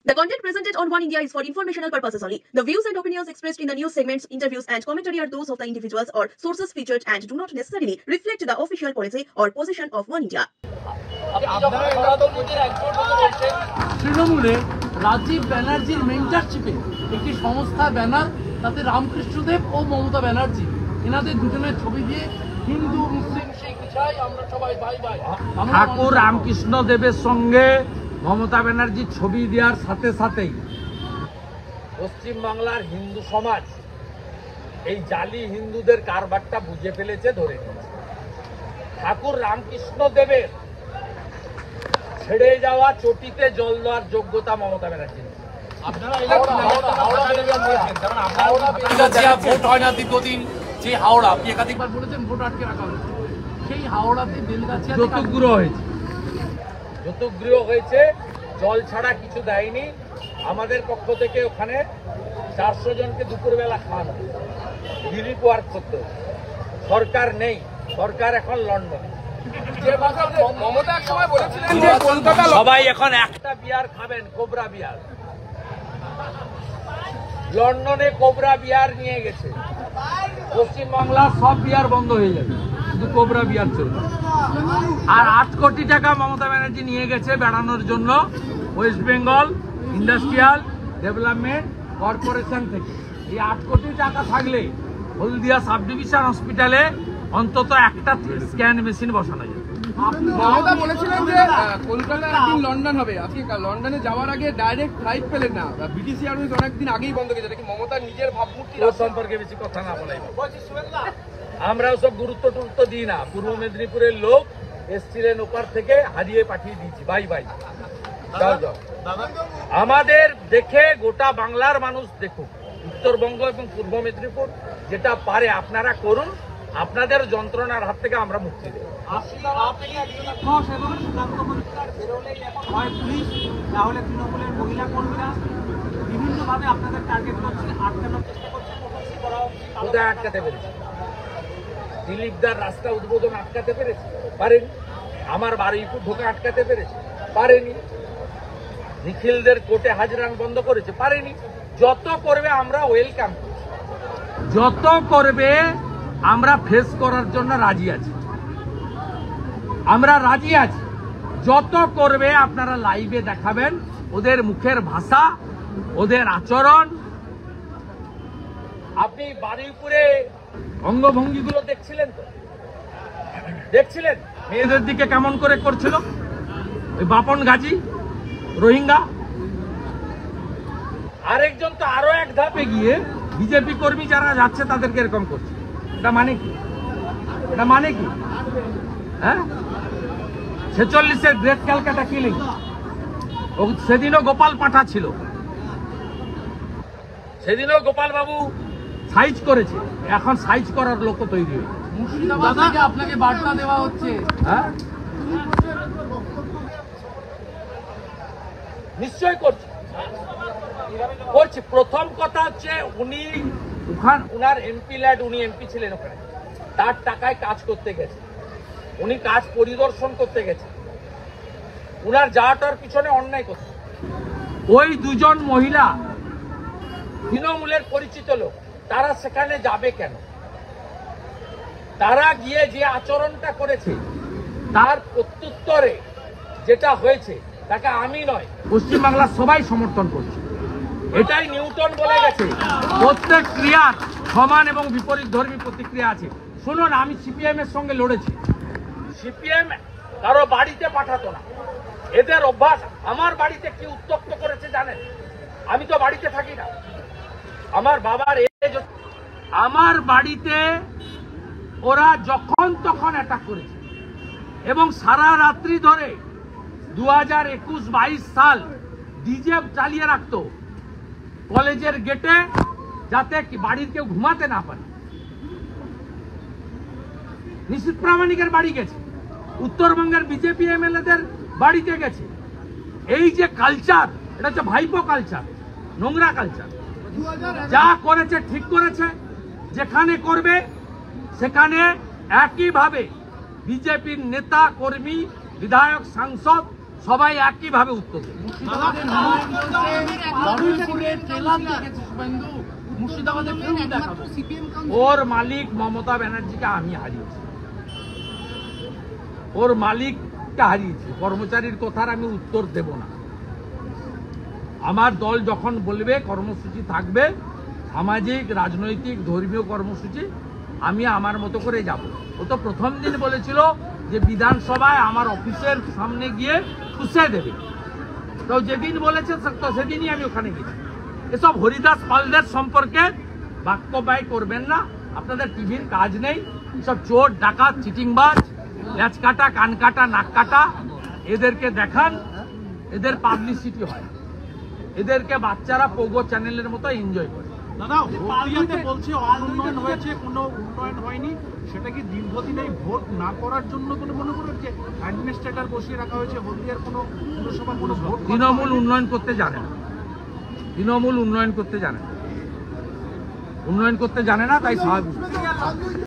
The content presented on One India is for informational purposes only. The views and opinions expressed in the news segments, interviews, and commentary are those of the individuals or sources featured and do not necessarily reflect the official policy or position of One India. তৃণমূলে রাজীব ব্যানার্জির মেন্টারশিপে একটি সংস্থা banner, তাতে রামকৃষ্ণদেব ও মমতা ব্যানার্জি এনাদের দুজনের ছবি দিয়ে হিন্দু মুসলিম শিখ ইসাই আমরা সবাই ভাই ভাই। ঠাকুর রামকৃষ্ণ দেবের সঙ্গে মমতা ব্যানার্জির ছবি দেওয়ার সাথে সাথেই পশ্চিমবাংলার হিন্দু সমাজ এই জালি হিন্দুদের কারবারটা বুঝে ফেলেছে, ধরে নিয়েছে। ঠাকুর রামকৃষ্ণ দেবের ছেড়ে যাওয়া চটিতে জল দেওয়ার যোগ্যতা মমতা ব্যানার্জির। ভোট হয় না দীর্ঘদিন, যে হাওড়া আপনি একাধিকবার বলেছেন ভোট আটকে রাখা হয়েছে, সেই হাওড়াতে বেলগাছিয়া যৌতুকগৃহ হয়েছে, যৌতুকগৃহ হয়েছে, জল ছাড়া কিছু দেয়নি। আমাদের পক্ষ থেকে ওখানে 400 জনকে দুপুরবেলা খাওয়ানো, রিলিফ ওয়ার্ক করতে হয়েছে। সরকার নেই, সরকার এখন লন্ডনে। সবাই এখন একটা বিয়ার খাবেন, কোবরা বিয়ার। লন্ডনে কোবরা বিয়ার নিয়ে গেছে, পশ্চিমবাংলার সব বিয়ার বন্ধ হয়ে যাবে, শুধু কোবরা বিয়ার চলবে। আর 8 কোটি টাকা মমতা ব্যানার্জি নিয়ে গেছে বেড়ানোর জন্য West Bengal industrial development corporation থেকে। এই 8 কোটি টাকা থাকলে হলদিয়া সাব ডিভিশন হসপিটালে অন্তত একটা স্ক্যান মেশিন বসানো যায়। মমতা বলেছিলেন যে কলকাতায় একদিন লন্ডন হবে, আপনি লন্ডনে যাওয়ার আগে ডাইরেক্ট ফ্লাইট পেলেন না, বিটিসি এয়ারওয়েজ অনেকদিন আগেই বন্ধ গেছে, নাকি মমতার নিজের ভাবমূর্তি সম্পর্কে বেশি কথা না বলাই। আমরাও সব গুরুত্ব দিই না। পূর্ব মেদিনীপুরের লোক এসছিলেন ওপার থেকে, হারিয়ে পাঠিয়ে দিয়েছি, বাই বাই, যাও যাও। আমাদের দেখে গোটা বাংলার মানুষ দেখুক, উত্তরবঙ্গ এবং পূর্ব মেদিনীপুর যেটা পারে আপনারা করুন, আপনাদের যন্ত্রণার হাত থেকে আমরা মুক্তি দেব। কোথায় আটকাতে পেরেছি? দিলীপদার রাস্তা উদ্বোধন আটকাতে পেরেছি? পারেনি। আমার বারুইপুর ঢোকা আটকাতে পেরেছে? পারেনি। নিখিলদের কোর্টে হাজিরান বন্ধ করেছে? পারেনি। যত করবে আমরা ওয়েলকাম করছি, যত করবে আমরা ফেস করার জন্য রাজি আছি, আমরা রাজি আছি। যত করবে আপনারা লাইভে দেখাবেন, ওদের মুখের ভাষা, ওদের আচরণ। আপনি বারুইপুরে অঙ্গভঙ্গিগুলো দেখছিলেন তো? দেখছিলেন মেয়েদের দিকে কেমন করে করছিল ওই বাপন গাজী রোহিঙ্গা। আরেকজন তো আরো এক ধাপে গিয়ে বিজেপি কর্মী যারা যাচ্ছে তাদেরকে এরকম করছে। এটা মানে কি? এটা মানে কি? হ্যাঁ, 46-এর গ্রেট ক্যালকাটা কিলিং, সেদিনও গোপাল পাঠা ছিল, সেদিনও গোপাল বাবু সাইজ করেছে, এখন সাইজ করার লোক তৈরি হয়েছে। মুর্শিদাবাদ থেকে আপনাকে বার্তা দেওয়া হচ্ছে। হ্যাঁ, নিশ্চয় করছি। প্রথম কথা হচ্ছে উনি উনার এমপি ল্যাড, উনি এমপি ছিলেন ওখানে, তার টাকায় কাজ করতে গেছে, উনি কাজ পরিদর্শন করতে গেছে, উনার যাওয়াটার পিছনে অন্যায় করছে। ওই দুজন মহিলা তৃণমূলের পরিচিত লোক, তারা সেখানে যাবে কেন? তারা গিয়ে যে আচরণটা করেছে তার প্রত্যুত্তরে যেটা হয়েছে তাকে আমি নয়, পশ্চিমবাংলার সবাই সমর্থন করছে। এটাই নিউটন বলে গেছে, প্রত্যেক ক্রিয়ার সমান এবং বিপরীত ধর্মী প্রতিক্রিয়া আছে। শুনুন, আমি সিপিএম এর সঙ্গে লড়েছি, সিপিএম কারো বাড়িতে পাঠাতো না, এদের অভ্যাস। আমার বাড়িতে কি উত্তপ্ত করেছে জানেন? আমি তো বাড়িতে থাকি না, আমার বাবার এজ, আমার বাড়িতে ওরা যখন তখন অ্যাটাক করেছে এবং সারা রাত্রি ধরে 2021-22 সাল ডিজে চালিয়ে রাখতো কলেজের গেটে, যাতে বাড়ির কেউ ঘুমাতে না পারে। নিশীথ প্রামাণিকের বাড়ি গেছে, উত্তরবঙ্গের বিজেপি এমএলএদের বাড়িতে গেছে। এই যে কালচার, এটা হচ্ছে ভাইপো কালচার, নোংরা কালচার। যা করেছে ঠিক করেছে, যেখানে করবে সেখানে একইভাবে বিজেপির নেতা কর্মী বিধায়ক সাংসদ সবাই একইভাবে উত্তর দেবে। বহরমপুরের ট্রেলার দেখেছি শুভেন্দু, মুর্শিদাবাদে ফিল্ম দেখাবো। ওর মালিক মমতা ব্যানার্জিকে আমি হারিয়েছি, ওর মালিককে হারিয়েছি। কর্মচারীর কথার আমি উত্তর দেব না। আমার দল যখন বলবে কর্মসূচি থাকবে, সামাজিক, রাজনৈতিক, ধর্মীয় কর্মসূচি, আমি আমার মতো করে যাব। ও তো প্রথম দিন বলেছিল যে বিধানসভায় আমার অফিসের সামনে গিয়ে ঠুসে দেবে। তো যেদিন বলেছে তো সেদিনই আমি ওখানে গেছি। এসব হরিদাস পালদের সম্পর্কে বাক্য ব্যয় করবেন না, আপনাদের টিভির কাজ নেই। সব চোর, ডাকাত, চিটিংবাজ, ল্যাচ কাটা, কান কাটা, নাক কাটা, এদেরকে দেখান, এদের পাবলিসিটি হয়, এদেরকে বাচ্চারা পোগো চ্যানেলের মতো এনজয় করে। দাদা, হলদিয়াতে বলছে অনুন্নয়ন হয়েছে, কোনো উন্নয়ন হয়নি। সেটা কি দীর্ঘদিন এই ভোট না করার জন্য কোনো মনে করেন যে অ্যাডমিনিস্ট্রেটর বসিয়ে রাখা হয়েছে? হলদিয়ার কোনো পুরসভা কোনো ভোট তৃণমূল উন্নয়ন করতে জানে না, তৃণমূল উন্নয়ন করতে জানে না, উন্নয়ন করতে জানে না, তাই স্বাভাবিক।